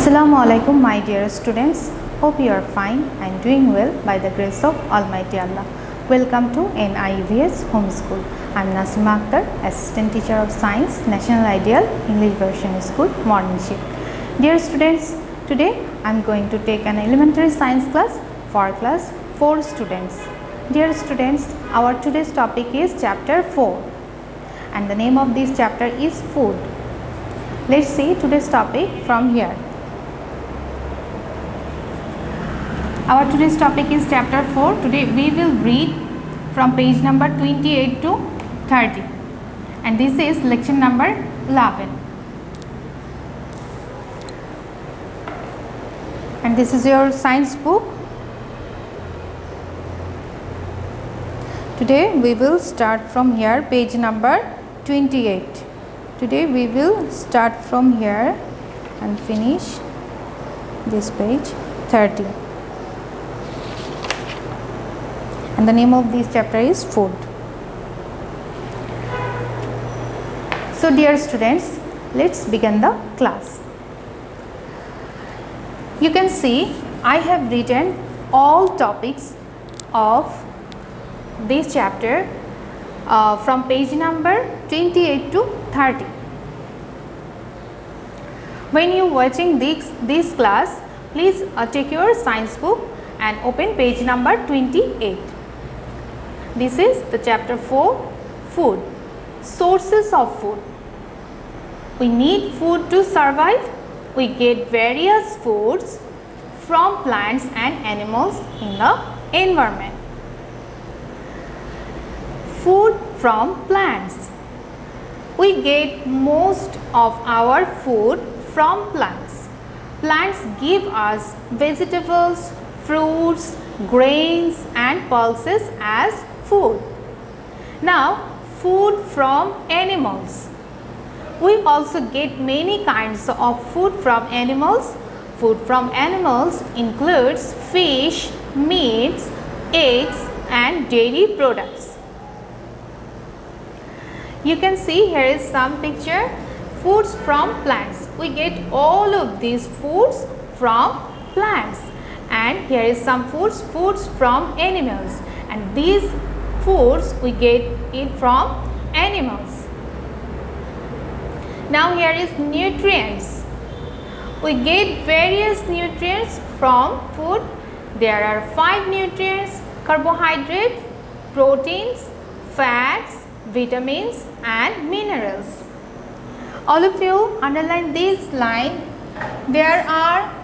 Assalamu alaikum my dear students. Hope you are fine and doing well by the grace of Almighty Allah. Welcome to NIVS Homeschool. I am Nasima Akter, Assistant Teacher of Science, National Ideal English Version School, Morning Shift. Dear students, today I am going to take an elementary science class for class 4 students. Dear students, our today's topic is chapter 4 and the name of this chapter is food. Let's see today's topic from here. Our today's topic is chapter 4. Today we will read from page number 28 to 30 and this is lection number 11. And this is your science book. Today we will start from here, page number 28. Today we will start from here and finish this page 30. And the name of this chapter is food. So dear students, let's begin the class. You can see I have written all topics of this chapter from page number 28 to 30. When you watching this class, please take your science book and open page number 28. This is the chapter 4, food, sources of food. We need food to survive. We get various foods from plants and animals in the environment. Food from plants. We get most of our food from plants. Plants give us vegetables, fruits, grains and pulses as food. Now, food from animals. We also get many kinds of food from animals. Food from animals includes fish, meats, eggs and dairy products. You can see here is some picture. Foods from plants. We get all of these foods from plants. And here is some foods from animals. And these foods we get it from animals. Now here is nutrients. We get various nutrients from food. There are 5 nutrients: carbohydrates, proteins, fats, vitamins and minerals. All of you underline this line. There are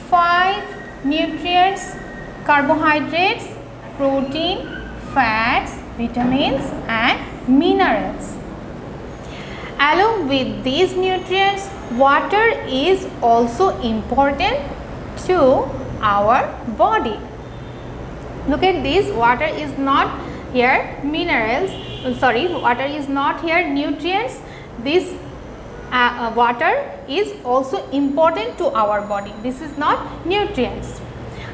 5 nutrients: carbohydrates, protein, fats, vitamins and minerals. Along with these nutrients, water is also important to our body. Look at this, water is not here minerals, water is not here nutrients. This water is also important to our body. This is not nutrients.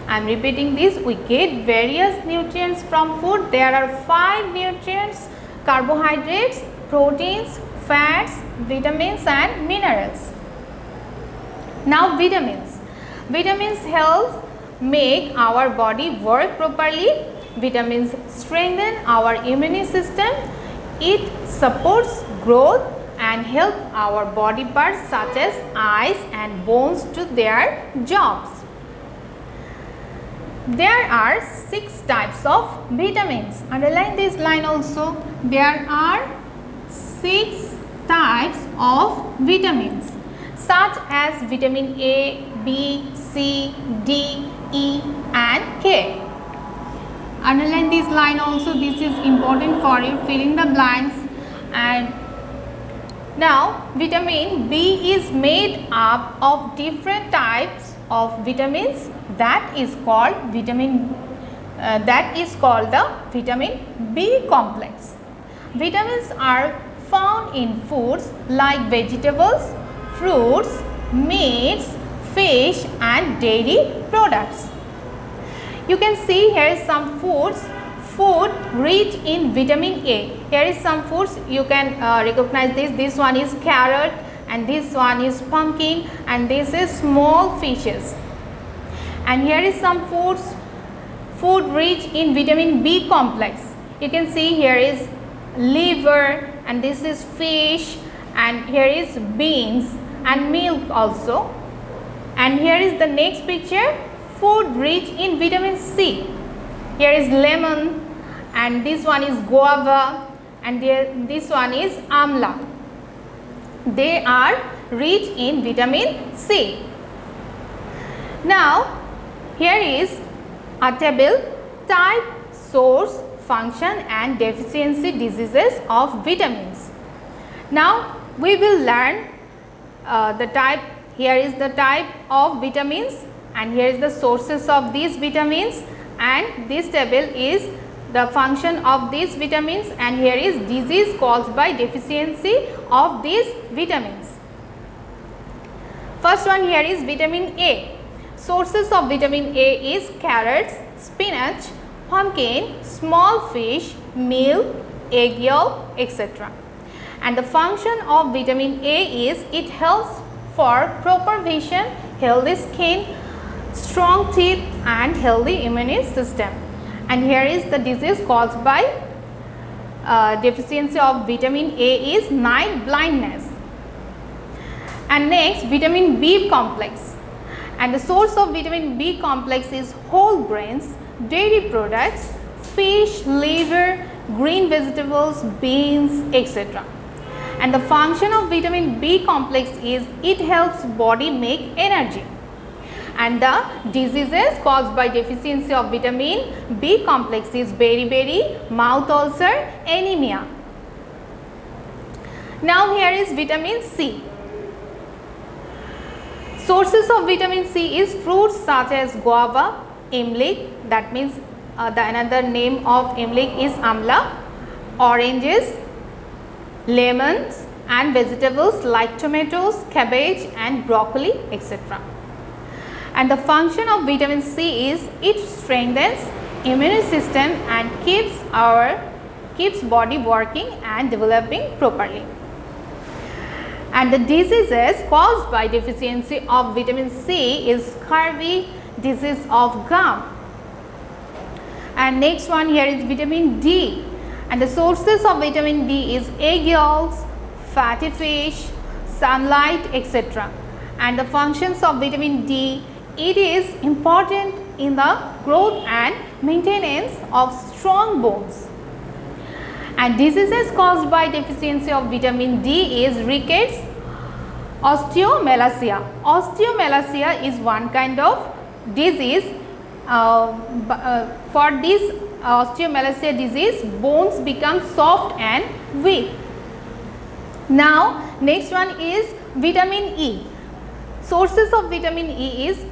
I am repeating this. We get various nutrients from food. There are 5 nutrients: carbohydrates, proteins, fats, vitamins and minerals. Now vitamins. Vitamins help make our body work properly. Vitamins strengthen our immune system. It supports growth and help our body parts such as eyes and bones to their jobs. There are 6 types of vitamins. Underline this line also. There are 6 types of vitamins such as vitamin A, B, C, D, E and K. Underline this line also. This is important for you filling the blanks. And now vitamin B is made up of different types of vitamins. That is called the vitamin B complex. Vitamins are found in foods like vegetables, fruits, meats, fish and dairy products. You can see here is some food rich in vitamin A. Here is some foods you can recognize this. This one is carrot and this one is pumpkin, and this is small fishes. And here is some food rich in vitamin B complex. You can see here is liver, and this is fish, and here is beans and milk also. And here is the next picture, food rich in vitamin C. Here is lemon, and this one is guava, and this one is amla. They are rich in vitamin C. Now here is a table, type, source, function and deficiency diseases of vitamins. Now we will learn the type. Here is the type of vitamins, and here is the sources of these vitamins, and this table is the function of these vitamins, and here is disease caused by deficiency of these vitamins. First one, here is vitamin A. Sources of vitamin A is carrots, spinach, pumpkin, small fish, milk, egg yolk, etc. And the function of vitamin A is it helps for proper vision, healthy skin, strong teeth and healthy immune system. And here is the disease caused by deficiency of vitamin A is night blindness. And next, vitamin B complex. And the source of vitamin B complex is whole grains, dairy products, fish, liver, green vegetables, beans, etc. And the function of vitamin B complex is it helps body make energy. And the diseases caused by deficiency of vitamin B complex is beriberi, mouth ulcer, anemia. Now here is vitamin C. Sources of vitamin C is fruits such as guava, imlik, that means the another name of imlik is amla, oranges, lemons and vegetables like tomatoes, cabbage and broccoli, etc. And the function of vitamin C is it strengthens immune system and keeps body working and developing properly. And the diseases caused by deficiency of vitamin C is scurvy, disease of gum. And next one, here is vitamin D. And the sources of vitamin D is egg yolks, fatty fish, sunlight, etc. And the functions of vitamin D, it is important in the growth and maintenance of strong bones. And diseases caused by deficiency of vitamin D is rickets, osteomalacia. Osteomalacia is one kind of disease. For this osteomalacia disease, bones become soft and weak. Now next one is vitamin E. Sources of vitamin E is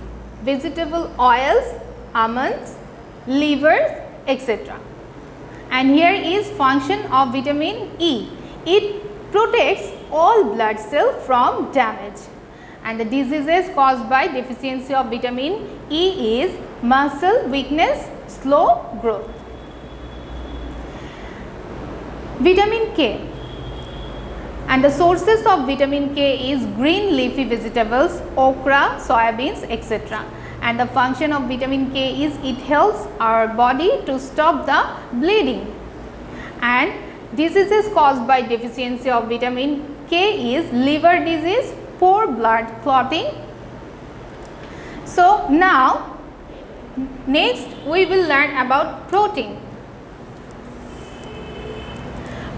vegetable oils, almonds, livers, etc. And here is function of vitamin E. It protects all blood cells from damage. And the diseases caused by deficiency of vitamin E is muscle weakness, slow growth. Vitamin K. And the sources of vitamin K is green leafy vegetables, okra, soybeans, etc. And the function of vitamin K is it helps our body to stop the bleeding. And diseases caused by deficiency of vitamin K is liver disease, poor blood clotting. So now next we will learn about protein.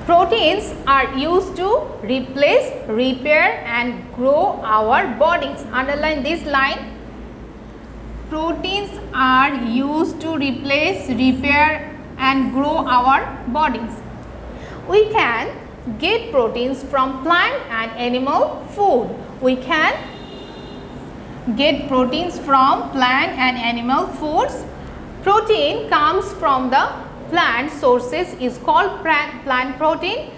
Proteins are used to replace, repair and grow our bodies. Underline this line. Proteins are used to replace, repair and grow our bodies. We can get proteins from plant and animal food. We can get proteins from plant and animal foods. Protein comes from the plant sources is called plant protein,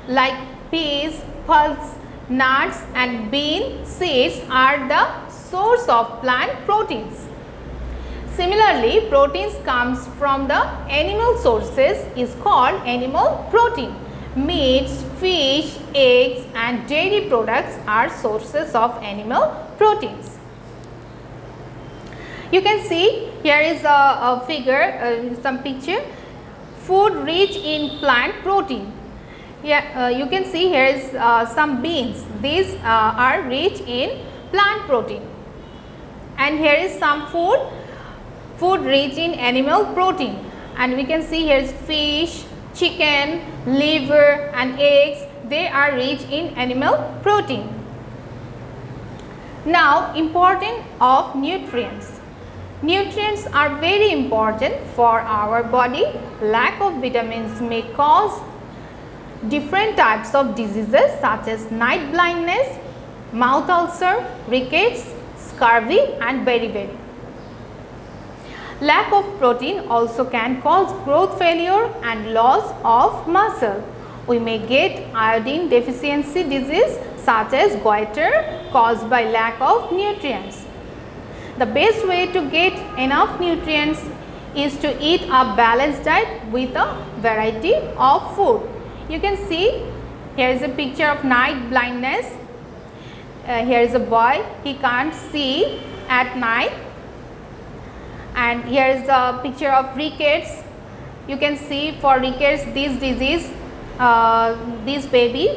like peas, pulse, nuts and bean seeds are the source of plant proteins. Similarly, proteins comes from the animal sources is called animal protein. Meats, fish, eggs and dairy products are sources of animal proteins. You can see here is a figure, some picture, food rich in plant protein. Yeah, you can see here is some beans. These are rich in plant protein. And here is some food rich in animal protein. And we can see here is fish, chicken, liver and eggs. They are rich in animal protein. Now, importance of nutrients. Nutrients are very important for our body. Lack of vitamins may cause different types of diseases such as night blindness, mouth ulcer, rickets, scurvy and beriberi. Lack of protein also can cause growth failure and loss of muscle. We may get iodine deficiency disease such as goiter caused by lack of nutrients. The best way to get enough nutrients is to eat a balanced diet with a variety of food. You can see here is a picture of night blindness. Here is a boy, he can't see at night. And here is a picture of rickets. You can see for rickets, this disease, this baby,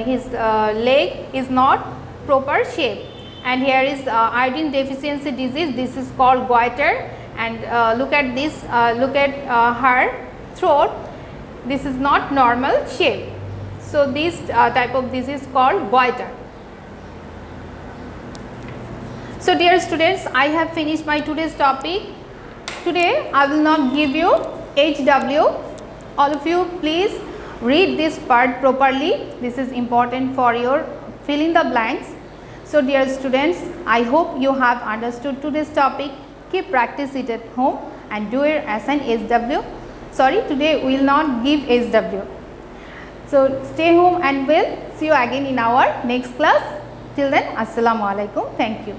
his leg is not proper shape. And here is iodine deficiency disease. This is called goiter. And look at this. Look at her throat. This is not normal shape. So this type of disease is called goiter. So dear students, I have finished my today's topic. Today I will not give you HW. All of you please read this part properly. This is important for your fill in the blanks. So dear students, I hope you have understood today's topic. Keep practice it at home and do it as an SW. Sorry, today we will not give SW. So stay home and we'll see you again in our next class. Till then, Assalamu alaikum. Thank you.